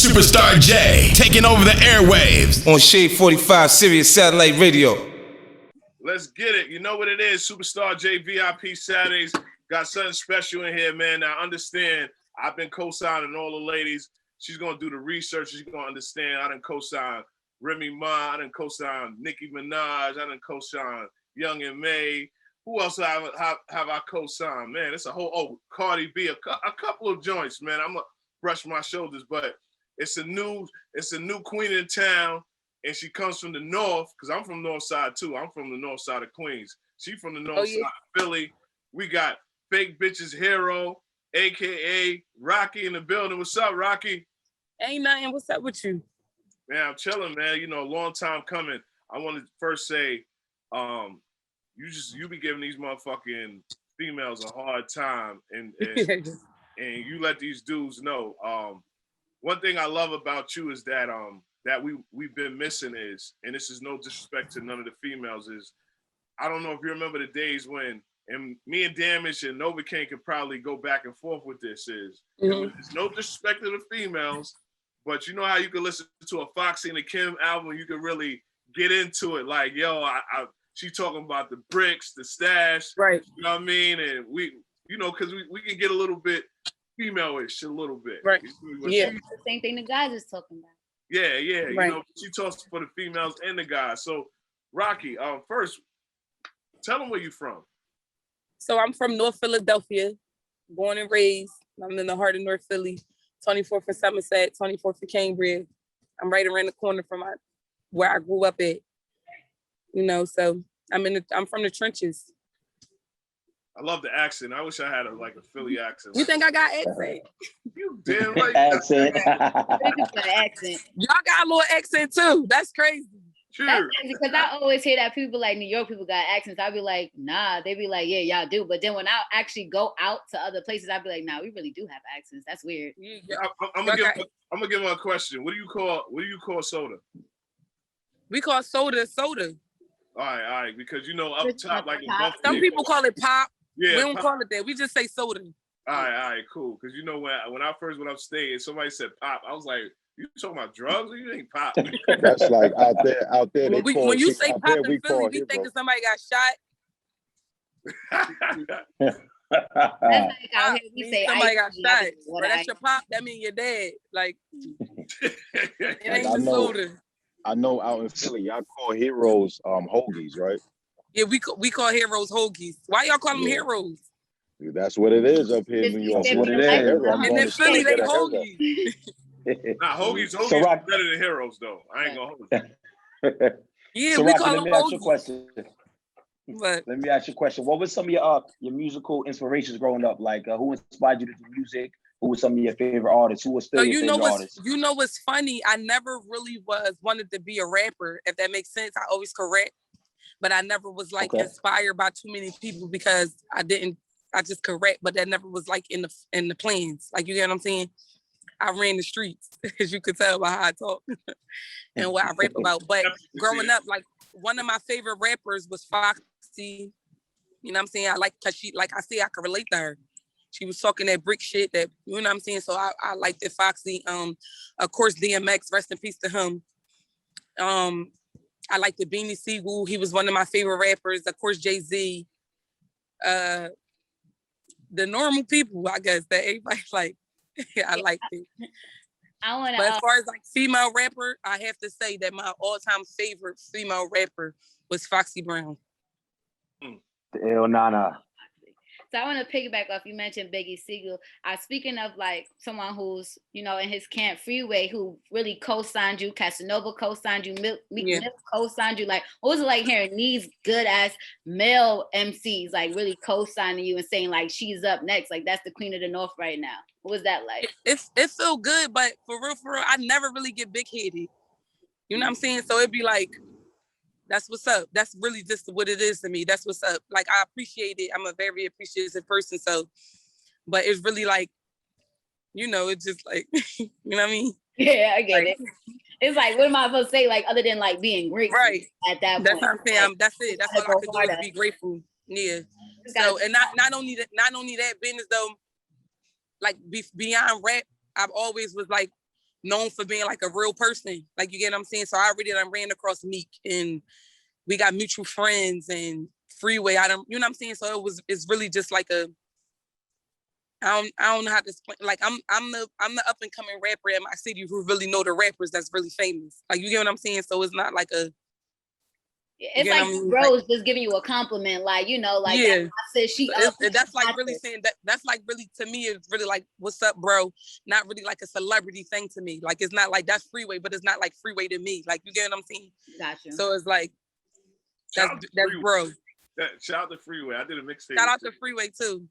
Superstar J, taking over the airwaves. On Shade 45 Sirius Satellite Radio. Let's get it. You know what it is. Superstar J VIP Saturdays. Got something special in here, man. Now, understand, I've been co-signing all the ladies. She's going to do the research. She's going to understand. I done co-sign Remy Ma. I done co-sign Nicki Minaj. I done co-sign Young and May. Who else have I co-signed? Man, it's a whole, Cardi B. A couple of joints, man. I'm going to brush my shoulders, but it's a new queen in town, and she comes from the north, because I'm from the north side, too. I'm from the north side of Queens. She from the north side of Philly. We got Fake Bitches Hero, a.k.a. Rocky in the building. What's up, Rocky? Ain't nothing. What's up with you? Man, I'm chilling, man. You know, a long time coming. I want to first say, you be giving these motherfucking females a hard time, and you let these dudes know. One thing I love about you is that that we've been missing is, and this is no disrespect to none of the females, is I don't know if you remember the days when, and me and Damage and Novocaine could probably go back and forth with this, is there's no disrespect to the females, but you know how you can listen to a Foxy and a Kim album, you can really get into it, like, yo, she talking about the bricks, the stash, right? You know what I mean? And we, you know, because we can get a little bit female-ish, a little bit, right? Yeah, the same thing the guys is talking about. Yeah, right. You know, she talks for the females and the guys. So, Rocky, first, tell them where you from. So I'm from North Philadelphia, born and raised. I'm in the heart of North Philly, 24th and Somerset, 24th and Cambridge. I'm right around the corner from where I grew up at. You know, so I'm from the trenches. I love the accent. I wish I had a Philly accent. You think I got accent? You damn right. accent. Y'all got a little accent too. That's crazy. Sure. That's crazy because I always hear that people like New York people got accents. I'll be like, nah. They be like, yeah, y'all do. But then when I actually go out to other places, I'll be like, nah, we really do have accents. That's weird. Yeah, I'm gonna give her a question. What do you call soda? We call soda. All right, because you know up top, like some people call it pop. Yeah, we don't call it that. We just say soda. All right, cool. Because you know when I first went upstate and somebody said pop, I was like, "You talking about drugs or you ain't pop?" That's like out there. When you say pop in Philly, we think somebody got shot. That's like out here we say somebody got shot. But that's your pop. That means your dad. Like it ain't the soda. I know out in Philly, y'all call heroes hoagies, right? Yeah, we call heroes hoagies. Why y'all call them heroes? That's what it is up here in New York. That's what it is. And in Philly, they hoagies. Nah, hoagies is better than heroes, though. I ain't gonna hold you. Yeah, so we Rocky, call let them me ask hoagies. you a question. Let me ask you a question. What was some of your musical inspirations growing up? Like, who inspired you to do music? Who were some of your favorite artists? Who was still your favorite artists? You know what's funny? I never really wanted to be a rapper, if that makes sense. I always correct, but I never was inspired by too many people because I just correct, but that never was like in the plans. Like, you get what I'm saying? I ran the streets, as you could tell by how I talk and what I rap about. But growing up, like one of my favorite rappers was Foxy. You know what I'm saying? I like, cause she, like I say, I can relate to her. She was talking that brick shit that, you know what I'm saying? So I liked it, Foxy. Of course, DMX, rest in peace to him. I liked the Beanie Siegel. He was one of my favorite rappers. Of course, Jay-Z. The normal people, I guess, that everybody like. I liked it. But as far as like female rapper, I have to say that my all-time favorite female rapper was Foxy Brown. El Nana. So I want to piggyback off, you mentioned Biggie Siegel. Speaking of like someone who's, you know, in his camp, Freeway, who really co-signed you, Casanova co-signed you, Meek Mill co-signed you. Like, what was it like hearing these good ass male MCs like really co-signing you and saying like she's up next, like that's the queen of the North right now? What was that like? It felt good, but for real, I never really get big headed. You know what I'm saying? So it'd be like, that's what's up. That's really just what it is to me. That's what's up. Like, I appreciate it. I'm a very appreciative person. So, but it's really like, you know, it's just like, you know what I mean? Yeah, I get it. It's like, what am I supposed to say? Like, other than like being grateful at that point. That's what I'm saying. That's it. That's all I can do is be grateful. Yeah. So, and not only that business though, like beyond rap, I've always was like known for being like a real person. Like, you get what I'm saying? So I already done ran across Meek, and we got mutual friends, and Freeway. You know what I'm saying? So it's really just like I don't know how to explain. Like, I'm the up and coming rapper in my city who really know the rappers that's really famous. Like, you get what I'm saying? So it's not like it's like bros just giving you a compliment, like, you know, like yeah. I said she so up. that's like really saying that's like really, to me, it's really like, what's up, bro? Not really like a celebrity thing to me. Like, it's not like that's Freeway, but it's not like Freeway to me. Like, you get what I'm saying? Gotcha. So it's like that's bro. Shout out to Freeway. I did a mixtape. Shout out to Freeway too.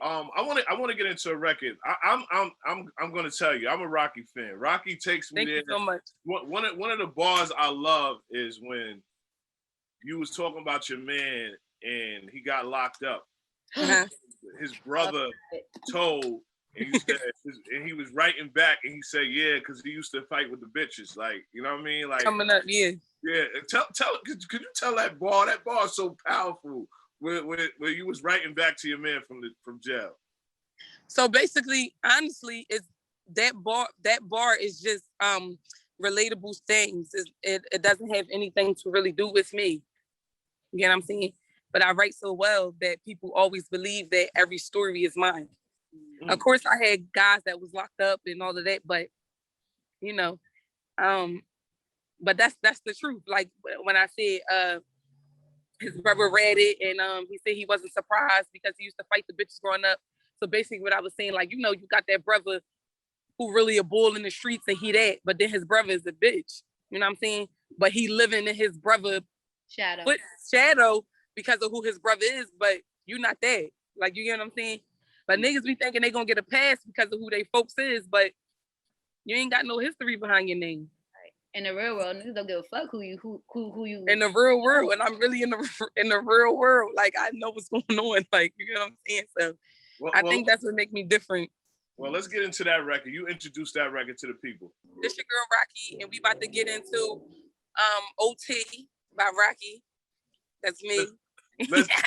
I want to get into a record. I'm going to tell you, I'm a Rocky fan. Rocky takes me there. Thank you so much. One of the bars I love is when you was talking about your man and he got locked up. Uh-huh. His brother told, and you said, and he was writing back, and he said, yeah, because he used to fight with the bitches. Like, you know what I mean? Like, coming up, yeah. Yeah, could you tell that bar? That bar is so powerful. Where you was writing back to your man from jail. So basically, honestly, it's that bar is just relatable things. It doesn't have anything to really do with me. You know what I'm saying? But I write so well that people always believe that every story is mine. Of course, I had guys that was locked up and all of that, but you know, but that's the truth. Like when I said his brother read it and he said he wasn't surprised because he used to fight the bitches growing up. So basically what I was saying, like, you know, you got that brother who really a bull in the streets and he that, but then his brother is a bitch. You know what I'm saying? But he living in his brother shadow because of who his brother is, but you not that. Like, you get what I'm saying? But niggas be thinking they gonna get a pass because of who they folks is, but you ain't got no history behind your name. In the real world, niggas don't give a fuck who you. In the real world, and I'm really in the real world. Like, I know what's going on. Like, you know what I'm saying? So I think that's what make me different. Well, let's get into that record. You introduced that record to the people. This your girl Rocky, and we about to get into OT by Rocky. That's me. Let's get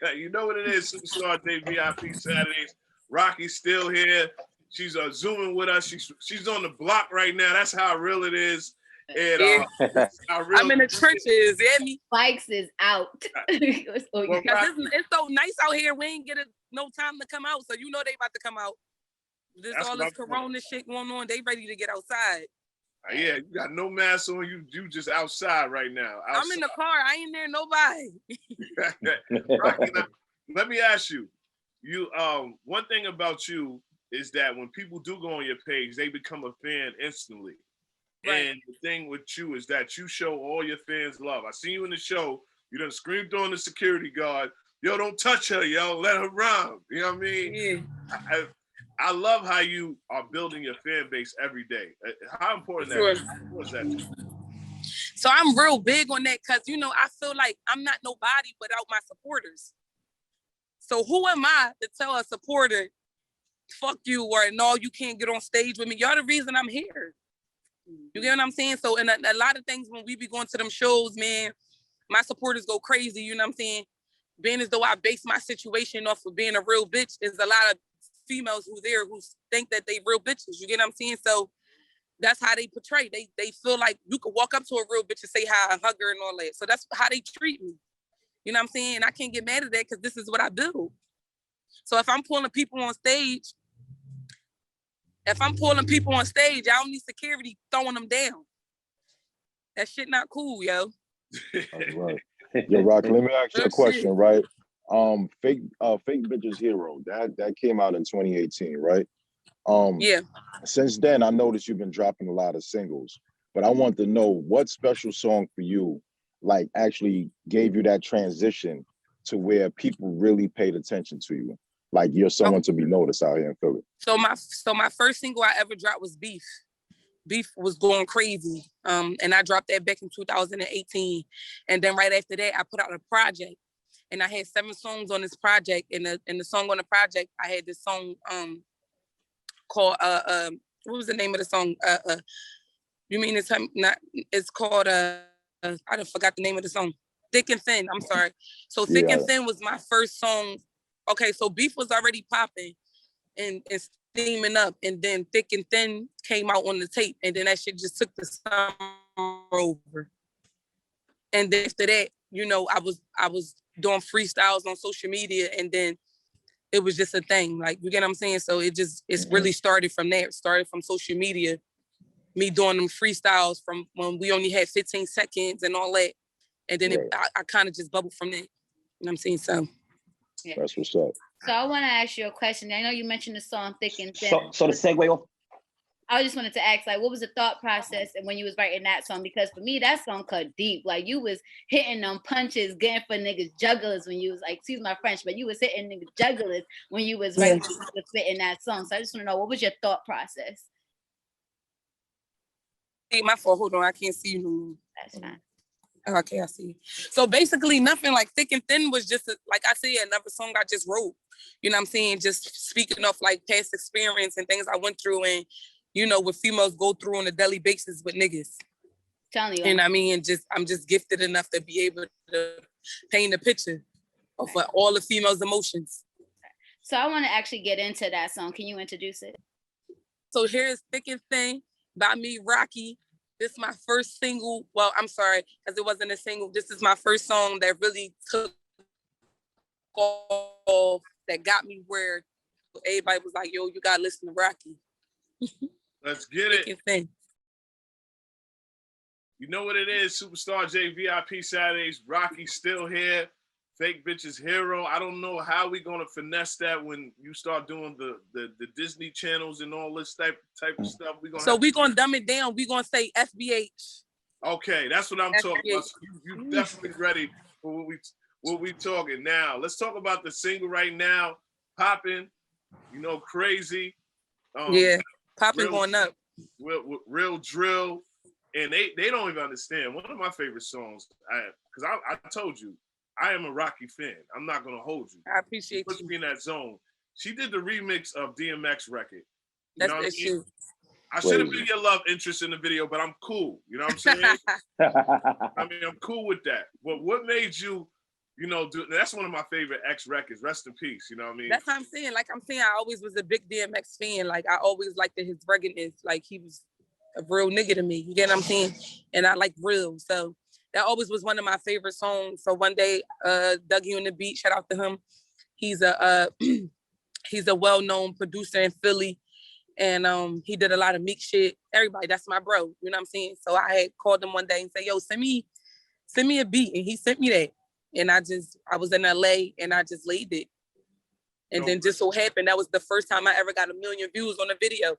it. You know what it is, Superstar Day VIP Saturdays. Rocky's still here. She's zooming with us. She's on the block right now. That's how real it is. And I'm in the trenches. Yeah, me. Bikes is out. It's so nice out here. We ain't get no time to come out, so you know they about to come out. There's all this corona shit going on. They ready to get outside. Yeah, you got no mask on. You just outside right now. Outside. I'm in the car. I ain't there nobody. Rocky, now, let me ask you. One thing about you is that when people do go on your page, they become a fan instantly. Right. And the thing with you is that you show all your fans love. I seen you in the show. You done screamed on the security guard. Yo, don't touch her, yo. Let her run. You know what I mean? Yeah. I love how you are building your fan base every day. How important was that to you? So I'm real big on that because, you know, I feel like I'm not nobody without my supporters. So who am I to tell a supporter, fuck you, or no, you can't get on stage with me? Y'all the reason I'm here. You get what I'm saying? So, and a lot of things when we be going to them shows, man, my supporters go crazy, you know what I'm saying? Being as though I base my situation off of being a real bitch, is a lot of females who there who think that they real bitches, you get what I'm saying? So that's how they portray. They feel like you could walk up to a real bitch and say hi and hug her and all that. So that's how they treat me. You know what I'm saying? I can't get mad at that because this is what I do. So if I'm pulling people on stage, I don't need security throwing them down. That shit not cool, yo. That's right. Yo, Rock, let me ask you a question, right? Fake Bitches Hero, that came out in 2018, right? Yeah. Since then, I noticed you've been dropping a lot of singles, but I want to know what special song for you, like, actually gave you that transition to where people really paid attention to you. Like, you're someone to be noticed out here in Philly. So my first single I ever dropped was Beef. Beef was going crazy. And I dropped that back in 2018. And then right after that, I put out a project. And I had 7 songs on this project. And the song on the project, I had this song called what was the name of the song? You mean it's called I done forgot the name of the song. Thick and Thin, I'm sorry. So Thick and Thin was my first song. Okay, so Beef was already popping. And steaming up, and then Thick and Thin came out on the tape, and then that shit just took the summer over. And then after that, you know, I was doing freestyles on social media, and then it was just a thing. Like, you get what I'm saying? So it's really started from there. It started from social media, me doing them freestyles from when we only had 15 seconds and all that. And then I kind of just bubbled from there. You know what I'm saying? So that's what's up. So I want to ask you a question. I know you mentioned the song Thick and Thin. So the segue off. I just wanted to ask, like, what was the thought process and when you was writing that song? Because for me, that song cut deep. Like, you was hitting them punches, getting for niggas jugglers when you was like, excuse my French, but you was hitting niggas jugglers when you was writing, spitting that song. So I just want to know, what was your thought process? Hey, my fault. Hold on, I can't see you. That's fine. Okay, I see. So basically, nothing. Like Thick and Thin was just, like I said, another song I just wrote. You know what I'm saying? Just speaking of like past experience and things I went through, and you know what females go through on a daily basis with niggas. Telling you. And I mean, I'm just gifted enough to be able to paint a picture of all the females' emotions. So I want to actually get into that song. Can you introduce it? So here's Thick and Thin by me, Rocky. This is my first single. Well, I'm sorry, because it wasn't a single. This is my first song that really took off, that got me where everybody was like, yo, you gotta listen to Rocky. Let's get it. You know what it is, Superstar J VIP Saturdays. Rocky still here. Fake Bitches Hero. I don't know how we gonna finesse that when you start doing the Disney channels and all this type of stuff. We're gonna dumb it down. We're gonna say F.B.H. Okay, that's what I'm F.B.H. talking about. So you definitely ready for what we talking now. Let's talk about the single right now. Popping, you know, Crazy. Popping going up. Real drill. And they don't even understand. One of my favorite songs, because I told you, I am a Rocky fan. I'm not gonna hold you. I appreciate you. Put me in that zone. She did the remix of DMX record. That's the shit. I should have been your love interest in the video, but I'm cool. You know what I'm saying? I mean, I'm cool with that. But what made you, you know, do? That's one of my favorite X records. Rest in peace. You know what I mean? That's what I'm saying. Like I'm saying, I always was a big DMX fan. Like I always liked his ruggedness. Like he was a real nigga to me. You get what I'm saying? And I like real. So that always was one of my favorite songs. So one day, Dougie on the Beat, shout out to him. He's a he's a well-known producer in Philly. And he did a lot of Meek shit. Everybody, that's my bro. You know what I'm saying? So I had called him one day and said, yo, send me a beat. And he sent me that. And I was in LA and I just laid it. And then just so happened, that was the first time I ever got 1 million views on a video.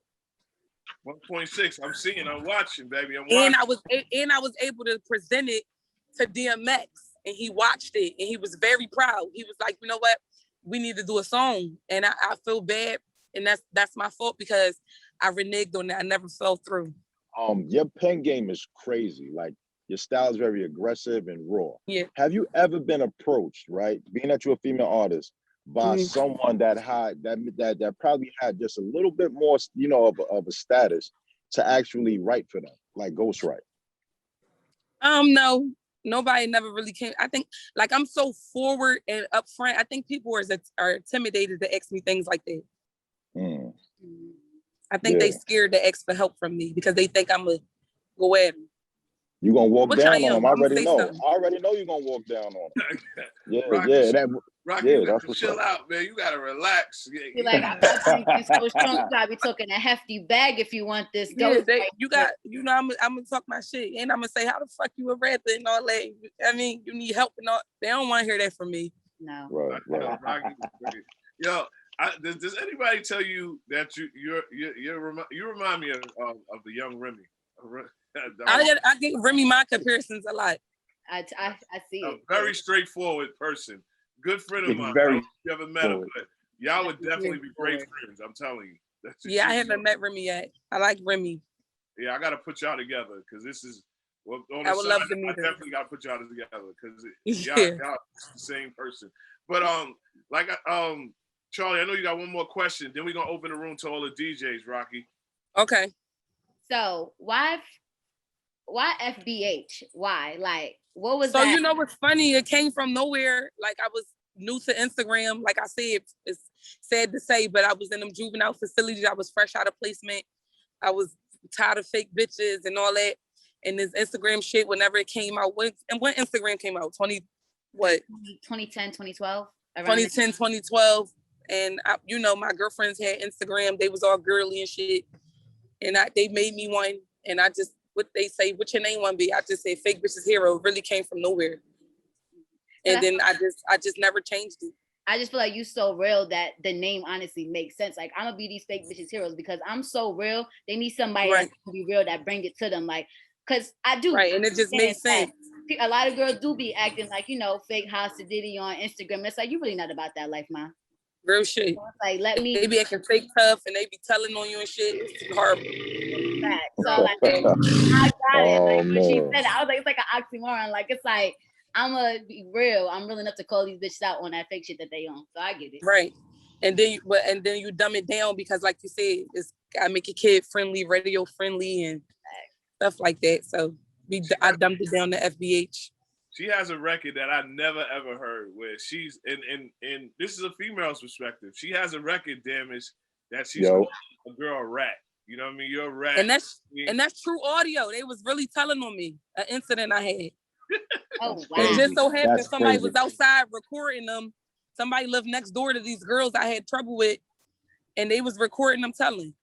1.6. I'm watching, baby. I'm watching. And I was able to present it to DMX, and he watched it, and he was very proud. He was like, you know what? We need to do a song, and I feel bad, and that's my fault because I reneged on that. I never fell through. Your pen game is crazy. Like your style is very aggressive and raw. Yeah. Have you ever been approached, right? Being that you're a female artist, by someone that probably had just a little bit more, you know, of a status to actually write for them, like ghostwrite? No, nobody never really came. I think like I'm so forward and upfront. I think people are intimidated to ask me things like that. I think they scared to ask for help from me because they think I'm gonna go at them. You gonna walk down on them? I already know. I already know you're gonna walk down on them. Yeah, Rocky, you gotta chill out, man. You gotta relax. You're like, I'm so strong. You gotta be talking a hefty bag if you want this. I'm gonna talk my shit, and I'm gonna say, how the fuck you a rapper and all that. I mean, you need help and all. They don't want to hear that from me. No. Right. Rocky, yo, does anybody tell you that you remind me of the young Remy? I get Remy my comparisons a lot. I see it. A very straightforward person. Good friend of mine. You ever met him, but y'all would definitely be great friends. I'm telling you. I haven't met Remy yet. I like Remy. Yeah, I got to put y'all together because this is. Well, I would love to meet her. I definitely got to put y'all together because y'all the same person. But Charlie, I know you got one more question. Then we're gonna open the room to all the DJs. Rocky. Okay. So why F.B.H? Why? Like, what was so that? You know what's funny? It came from nowhere. Like new to Instagram. Like I said, it's sad to say, but I was in them juvenile facilities. I was fresh out of placement. I was tired of fake bitches and all that. And this Instagram shit, whenever it came out, when Instagram came out? 2010, 2012? 2010, 2012. And my girlfriends had Instagram. They was all girly and shit. And they made me one. And I just, what they say, what your name want to be? I just said fake bitches hero. It really came from nowhere. And then I just never changed it. I just feel like you so real that the name honestly makes sense. Like, I'm gonna be these fake bitches heroes because I'm so real. They need somebody that can be real, that bring it to them. Like, cause I do. Right, and it just made sense. A lot of girls do be acting like, fake House to Diddy on Instagram. It's like, you really not about that life, man. Real shit. So like, they be acting fake tough and they be telling on you and shit. It's horrible. So like, I got it. Like when she said it, I was like, it's like an oxymoron. Like, it's like, I'm gonna be real. I'm real enough to call these bitches out on that fake shit that they on. So I get it. Right. And then you dumb it down because, like you said, it's gotta make it kid friendly, radio friendly, and stuff like that. So I dumped it down to F.B.H. She has a record that I never ever heard where she's in this is a female's perspective. She has a record, damage, that she's a girl rat. You know what I mean? You're a rat. And that's true audio. They was really telling on me. An incident I had. Oh wow. It just so happened somebody was outside recording them. Somebody lived next door to these girls I had trouble with, and they was recording them telling.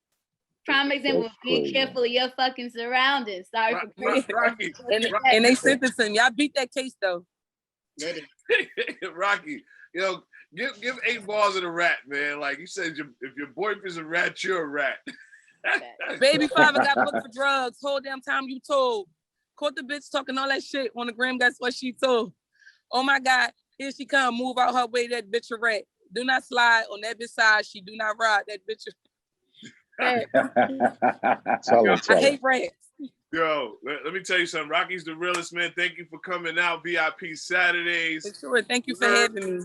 Prime example, be careful of your fucking surroundings. Sorry for Rocky. And they sent it to me. I beat that case though. Rocky, give 8 balls of the rat, man. Like you said, if your boyfriend's a rat, you're a rat. Baby father got booked for drugs. Whole damn time you told. Caught the bitch talking all that shit on the gram. That's what she told. Oh my God, here she come. Move out her way. That bitch a rat. Do not slide on that bitch side. She do not ride. That bitch. I hate rats. Yo, let me tell you something. Rocky's the realest, man. Thank you for coming out. VIP Saturdays. For sure. Thank you for having me.